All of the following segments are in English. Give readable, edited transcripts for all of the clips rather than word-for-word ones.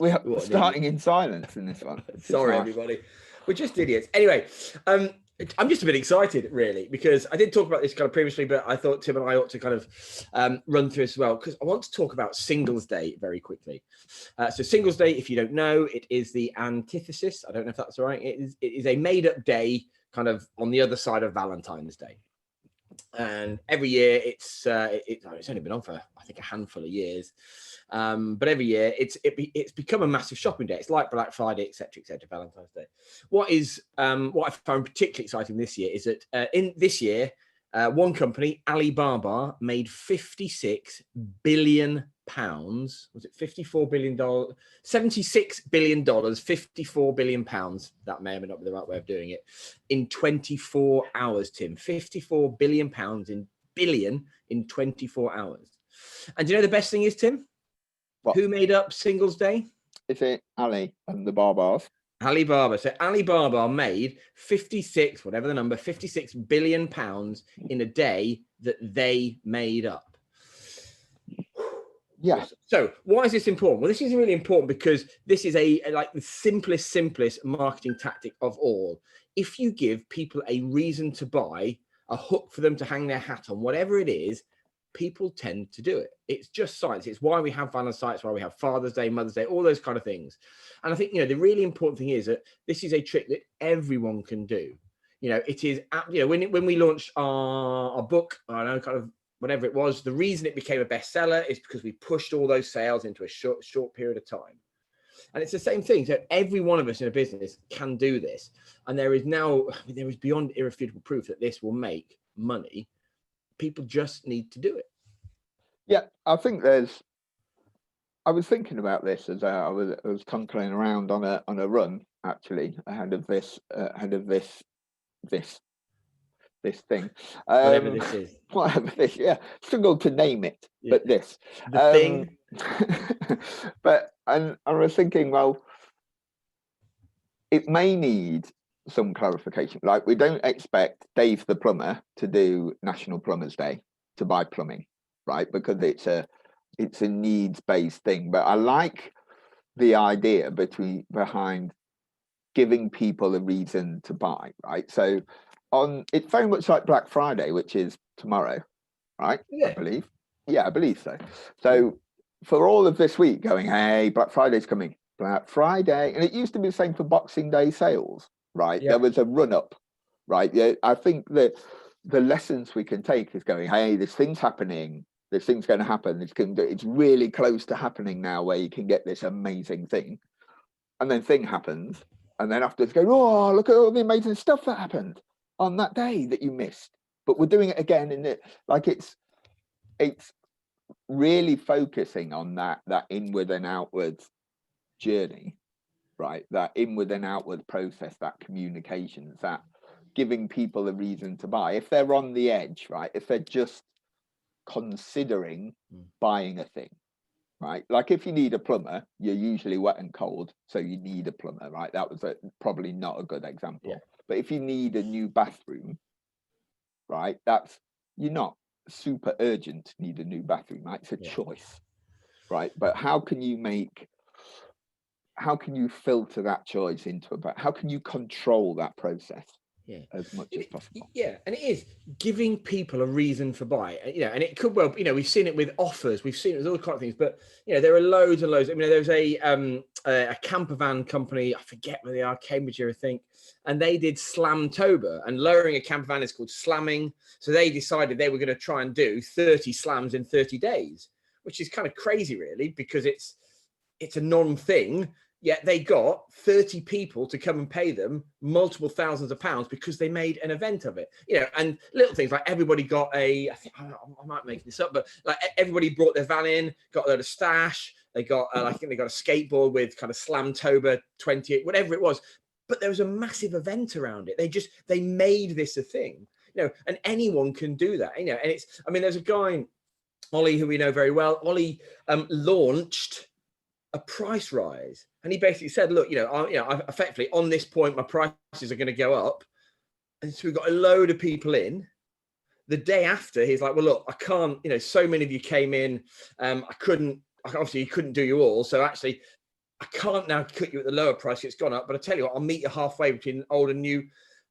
We are starting in silence in this one. Sorry, everybody. We're just idiots. Anyway, I'm just a bit excited, really, because I did talk about this kind of previously, but I thought Tim and I ought to kind of run through as well, because I want to talk about Singles Day very quickly. So Singles Day, if you don't know, it is the antithesis. I don't know if that's all right. It is a made-up day kind of on the other side of Valentine's Day. And every year it's only been on for, I think, a handful of years. But every year it's become a massive shopping day. It's like Black Friday, etc., Valentine's Day. What I found particularly exciting this year is that in this year, one company, Alibaba, made £56 billion. Was it $54 billion? $76 billion, £54 billion. That may or may not be the right way of doing it. In 24 hours, Tim. £54 billion in 24 hours. And do you know the best thing is, Tim? What? Who made up Singles Day? Is it Ali and the Barbars? Alibaba. So Alibaba made 56 billion pounds in a day that they made up. Yeah. So why is this important? Well, this is really important because this is like the simplest marketing tactic of all. If you give people a reason to buy, a hook for them to hang their hat on, whatever it is, people tend to do it. It's just science. It's why we have Valentine's Day, it's why we have Father's Day, Mother's Day, all those kind of things. And I think, the really important thing is that this is a trick that everyone can do. It is, when we launched our book, I don't know, kind of whatever it was, the reason it became a bestseller is because we pushed all those sales into a short period of time. And it's the same thing. So every one of us in a business can do this. And there is beyond irrefutable proof that this will make money. People just need to do it. Yeah, I think I was thinking about this as I was tunkling around on a run, actually, ahead of this thing. Whatever this is. Whatever this, yeah. Struggled to name it, yeah. But this. The thing. But I was thinking, well, it may need some clarification. Like, we don't expect Dave the plumber to do National Plumbers Day to buy plumbing, right? Because it's a needs-based thing. But I like the idea behind giving people a reason to buy, right? So it's very much like Black Friday, which is tomorrow, right? Yeah. I believe. Yeah, I believe so. So for all of this week going, hey, Black Friday's coming, Black Friday. And it used to be the same for Boxing Day sales, right? Yeah. There was a run up, right? Yeah, I think that the lessons we can take is going, hey, this thing's happening. This thing's going to happen. It's really close to happening now where you can get this amazing thing. And then thing happens. And then afterwards go, oh, look at all the amazing stuff that happened on that day that you missed. But we're doing it again. And it's really focusing on that inward and outward journey, right? That inward and outward process, that communications, that giving people a reason to buy. If they're on the edge, right? If they're just considering buying a thing, right? Like if you need a plumber, you're usually wet and cold, so you need a plumber, right? That was probably not a good example. Yeah. But if you need a new bathroom, right? You're not super urgent to need a new bathroom, right? It's a choice, right? But how can you filter that choice into how can you control that process? Yeah, as much as possible. Yeah, and it is giving people a reason for buy. And it could well, we've seen it with offers, we've seen it with all kinds of things. But there are loads and loads. I mean, there's a camper van company, I forget where they are, Cambridgeshire, I think, and they did Slamtober, and lowering a camper van is called slamming. So they decided they were going to try and do 30 slams in 30 days, which is kind of crazy, really, because it's a non-thing. Yet they got 30 people to come and pay them multiple thousands of pounds because they made an event of it. And little things like everybody got I might make this up, but like everybody brought their van in, got a load of stash. They got, I think they got a skateboard with kind of Slamtober 20, whatever it was. But there was a massive event around it. They made this a thing, and anyone can do that, and there's a guy, Ollie, who we know very well. Ollie launched a price rise, and he basically said, look, I effectively on this point my prices are going to go up, and so we got a load of people in. The day after, he's like, well, look, I can't, so many of you came in, obviously you couldn't do you all, so actually I can't now cut you at the lower price. It's gone up, but I tell you what, I'll meet you halfway between old and new.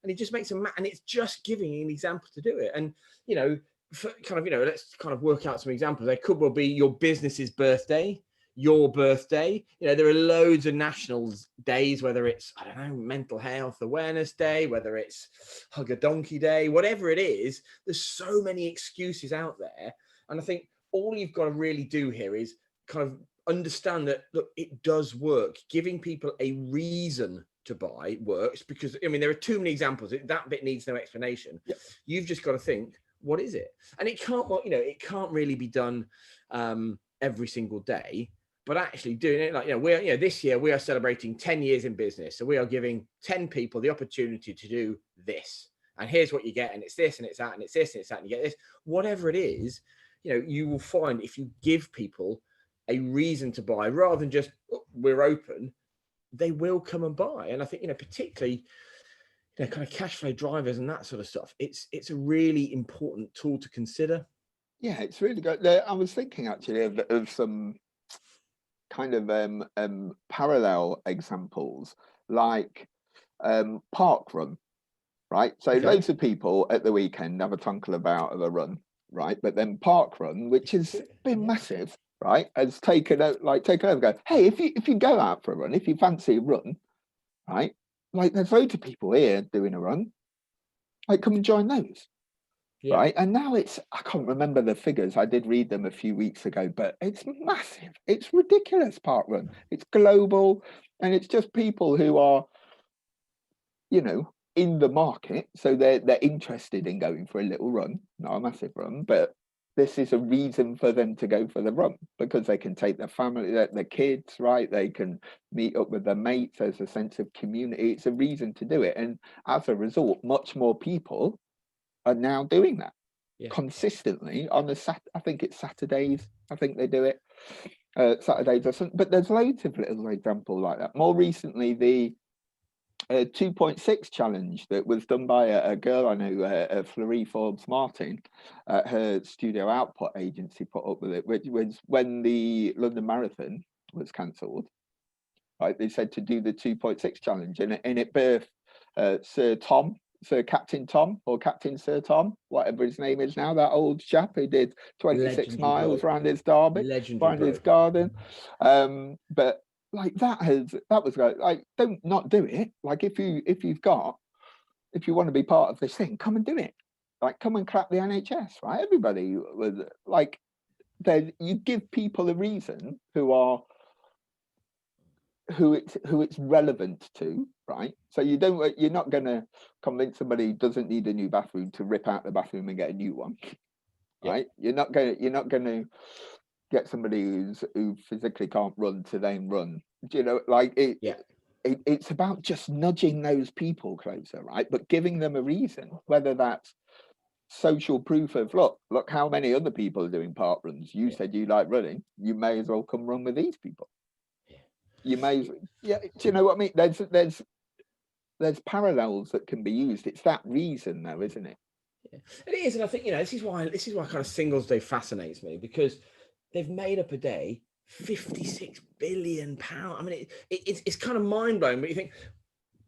And he just makes and it's just giving an example to do it. And, you know, for kind of, you know, let's kind of work out some examples. There could well be your business's birthday, your birthday. You know, there are loads of national days, whether it's, I don't know, mental health awareness day, whether it's hug a donkey day, whatever it is. There's so many excuses out there. And I think all you've got to really do here is kind of understand that, look, it does work. Giving people a reason to buy works, because I mean there are too many examples. That bit needs no explanation. Yep. You've just got to think, what is it? And it can't, you know, it can't really be done every single day. But actually doing it, like, you know, we're, you know, this year we are celebrating 10 years in business, so we are giving 10 people the opportunity to do this. And here's what you get, and it's this, and it's that, and it's this, and it's that, and you get this. Whatever it is, you know, you will find if you give people a reason to buy rather than just, oh, we're open, they will come and buy. And I think, you know, particularly, you know, kind of cash flow drivers and that sort of stuff, it's a really important tool to consider. Yeah, it's really good. I was thinking actually of some kind of parallel examples, like park run, right? So Okay. loads of people at the weekend have a twinkle about of a run, right? But then park run, which has been massive, right, has taken over. Go, hey, if you go out for a run, if you fancy a run, right, like there's loads of people here doing a run, like come and join those. Yeah. Right. And now I can't remember the figures. I did read them a few weeks ago, but it's massive. It's ridiculous, park run. It's global. And it's just people who are, you know, in the market. So they're interested in going for a little run, not a massive run, but this is a reason for them to go for the run, because they can take their family, their kids, right? They can meet up with their mates. There's a sense of community. It's a reason to do it. And as a result, much more people are now doing that consistently on I think it's Saturdays. I think they do it Saturdays or something. But there's loads of little examples like that. More recently, the 2.6 challenge that was done by a girl I know, Fleury Forbes Martin, her Studio Output agency put up with it, which was when the London Marathon was cancelled. Right, they said to do the 2.6 challenge, and it birthed Sir Captain Tom, or Captain Sir Tom, whatever his name is now, that old chap who did 26 miles around his derby, around his garden. But like that was like, don't not do it. Like if you want to be part of this thing, come and do it. Like come and clap the NHS, right? Everybody was like, you give people a reason who it's relevant to, right? So you're not going to convince somebody who doesn't need a new bathroom to rip out the bathroom and get a new one, right? You're not going to get somebody who physically can't run to then run. Do you know, like it's about just nudging those people closer, right? But giving them a reason, whether that's social proof of look how many other people are doing park runs. You said you like running, you may as well come run with these people. You may, do you know what I mean? There's parallels that can be used. It's that reason, though, isn't it? Yeah, it is, and I think, you know, this is why kind of Singles Day fascinates me, because they've made up a day £56 billion. I mean, it's kind of mind blowing, but you think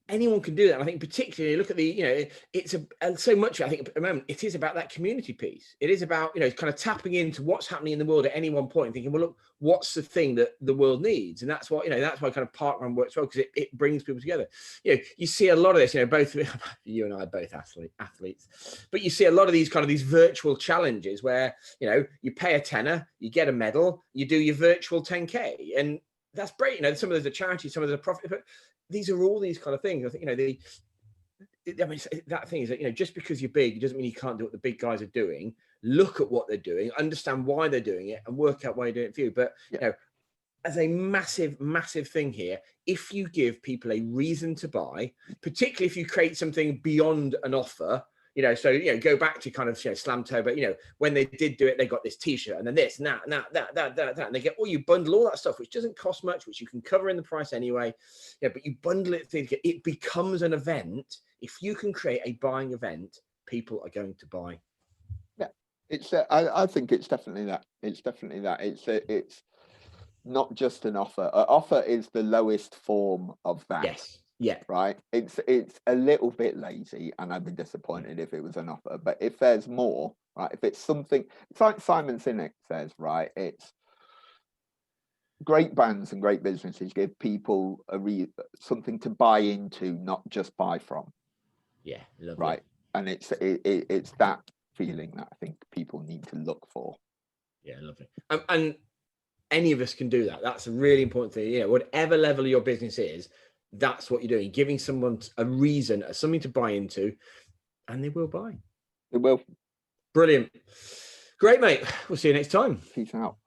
anyone can do that. And I think particularly look at the, you know, it's so much, I think at the moment, it is about that community piece. It is about, you know, kind of tapping into what's happening in the world at any one point and thinking, well, look, what's the thing that the world needs? And that's what, you know, that's why kind of parkrun works well, because it brings people together. You know, you see a lot of this, you know, both you and I are both athletes, but you see a lot of these virtual challenges where, you know, you pay a tenner, you get a medal, you do your virtual 10K. And that's great. You know, some of those are charity, some of those are profit, but these are all these kind of things. I think, you know, that thing is that, you know, just because you're big, it doesn't mean you can't do what the big guys are doing. Look at what they're doing, understand why they're doing it, and work out why you're doing it for you. But, you know, as a massive, massive thing here, if you give people a reason to buy, particularly if you create something beyond an offer, you know, so, you know, go back to kind of, you know, Slam Toe, but, you know, when they did do it, they got this T-shirt and then this, and that, and they get, you bundle all that stuff, which doesn't cost much, which you can cover in the price anyway. Yeah, but you bundle it, it becomes an event. If you can create a buying event, people are going to buy. Yeah, it's. I think it's definitely that. It's definitely that. not just an offer. An offer is the lowest form of that. Yes. Yeah. Right. It's a little bit lazy, and I'd be disappointed if it was an offer. But if there's more, right? If it's something, it's like Simon Sinek says, right? It's great brands and great businesses give people something to buy into, not just buy from. Yeah. Lovely. Right. And it's that feeling that I think people need to look for. Yeah. Lovely. And any of us can do that. That's a really important thing. You know, whatever level your business is, that's what you're doing. Giving someone a reason, something to buy into, and they will buy. It will. Brilliant. Great, mate. We'll see you next time. Peace out.